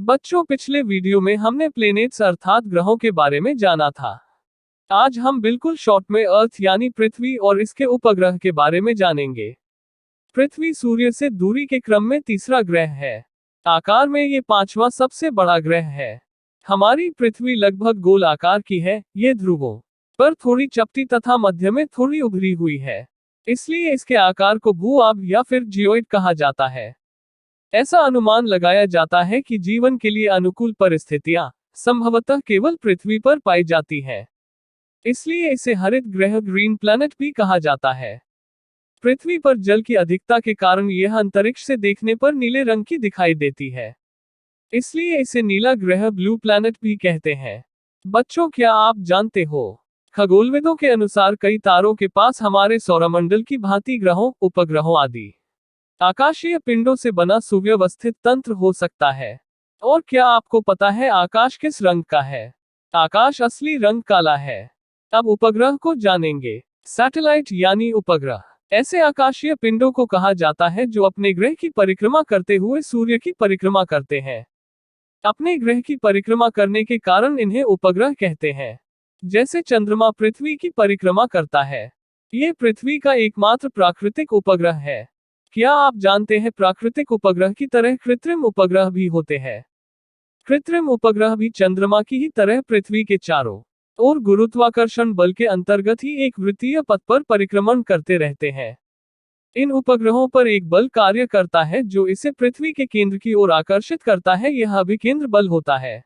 बच्चों, पिछले वीडियो में हमने प्लेनेट्स अर्थात ग्रहों के बारे में जाना था। आज हम बिल्कुल शॉर्ट में अर्थ यानी पृथ्वी और इसके उपग्रह के बारे में जानेंगे। पृथ्वी सूर्य से दूरी के क्रम में तीसरा ग्रह है। आकार में ये पांचवा सबसे बड़ा ग्रह है। हमारी पृथ्वी लगभग गोल आकार की है। ये ध्रुवों पर थोड़ी चपटी तथा मध्य में थोड़ी उभरी हुई है, इसलिए इसके आकार को भू-आभ या फिर जियोइड कहा जाता है। ऐसा अनुमान लगाया जाता है कि जीवन के लिए अनुकूल परिस्थितियां संभवतः केवल पृथ्वी पर पाई जाती हैं। इसलिए इसे हरित ग्रह ग्रीन प्लैनेट भी कहा जाता है। पृथ्वी पर जल की अधिकता के कारण यह अंतरिक्ष से देखने पर नीले रंग की दिखाई देती है, इसलिए इसे नीला ग्रह ब्लू प्लैनेट भी कहते हैं। बच्चों, क्या आप जानते हो, खगोलविदों के अनुसार कई तारों के पास हमारे सौरमंडल की भांति ग्रहों, उपग्रहों आदि आकाशीय पिंडों से बना सुव्यवस्थित तंत्र हो सकता है। और क्या आपको पता है आकाश किस रंग का है? आकाश असली रंग काला है। अब उपग्रह को जानेंगे। सैटेलाइट यानी उपग्रह ऐसे आकाशीय पिंडों को कहा जाता है जो अपने ग्रह की परिक्रमा करते हुए सूर्य की परिक्रमा करते हैं। अपने ग्रह की परिक्रमा करने के कारण इन्हें उपग्रह कहते हैं। जैसे चंद्रमा पृथ्वी की परिक्रमा करता है। ये पृथ्वी का एकमात्र प्राकृतिक उपग्रह है। क्या आप जानते हैं प्राकृतिक उपग्रह की तरह कृत्रिम उपग्रह भी होते हैं? कृत्रिम उपग्रह भी चंद्रमा की ही तरह पृथ्वी के चारों ओर गुरुत्वाकर्षण बल के अंतर्गत ही एक वृत्तीय पथ पर परिक्रमण करते रहते हैं। इन उपग्रहों पर एक बल कार्य करता है जो इसे पृथ्वी के केंद्र की ओर आकर्षित करता है। यह अभिकेंद्र बल होता है।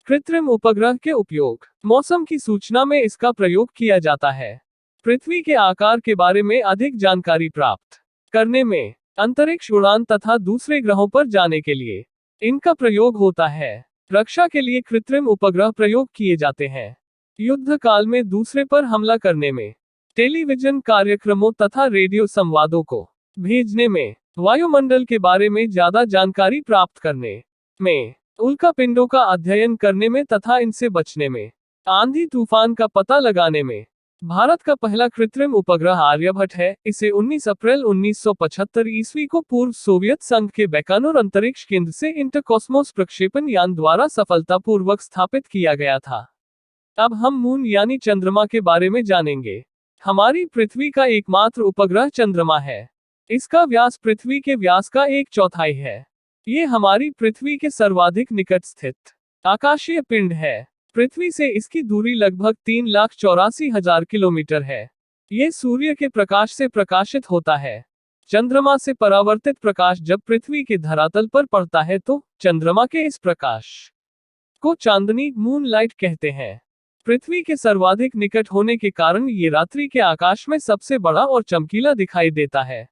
कृत्रिम उपग्रह के उपयोग मौसम की सूचना में इसका प्रयोग किया जाता है। पृथ्वी के आकार के बारे में अधिक जानकारी प्राप्त करने में, अंतरिक्ष उड़ान तथा दूसरे ग्रहों पर जाने के लिए इनका प्रयोग होता है। रक्षा के लिए कृत्रिम उपग्रह प्रयोग किए जाते हैं। युद्ध काल में दूसरे पर हमला करने में, टेलीविजन कार्यक्रमों तथा रेडियो संवादों को भेजने में, वायुमंडल के बारे में ज्यादा जानकारी प्राप्त करने में, उल्कापिंडों का अध्ययन करने में तथा इनसे बचने में, आंधी तूफान का पता लगाने में। भारत का पहला कृत्रिम उपग्रह आर्यभट्ट है। इसे 19 अप्रैल 1975 ईस्वी को पूर्व सोवियत संघ के बैकानूर अंतरिक्ष केंद्र से इंटरकॉस्मोस प्रक्षेपण यान द्वारा सफलतापूर्वक स्थापित किया गया था। अब हम मून यानी चंद्रमा के बारे में जानेंगे। हमारी पृथ्वी का एकमात्र उपग्रह चंद्रमा है। इसका व्यास पृथ्वी के व्यास का 1/4 है। ये हमारी पृथ्वी के सर्वाधिक निकट स्थित आकाशीय पिंड है। पृथ्वी से इसकी दूरी लगभग 3,84,000 किलोमीटर है। ये सूर्य के प्रकाश से प्रकाशित होता है। चंद्रमा से परावर्तित प्रकाश जब पृथ्वी के धरातल पर पड़ता है तो चंद्रमा के इस प्रकाश को चांदनी, मून लाइट कहते हैं। पृथ्वी के सर्वाधिक निकट होने के कारण ये रात्रि के आकाश में सबसे बड़ा और चमकीला दिखाई देता है।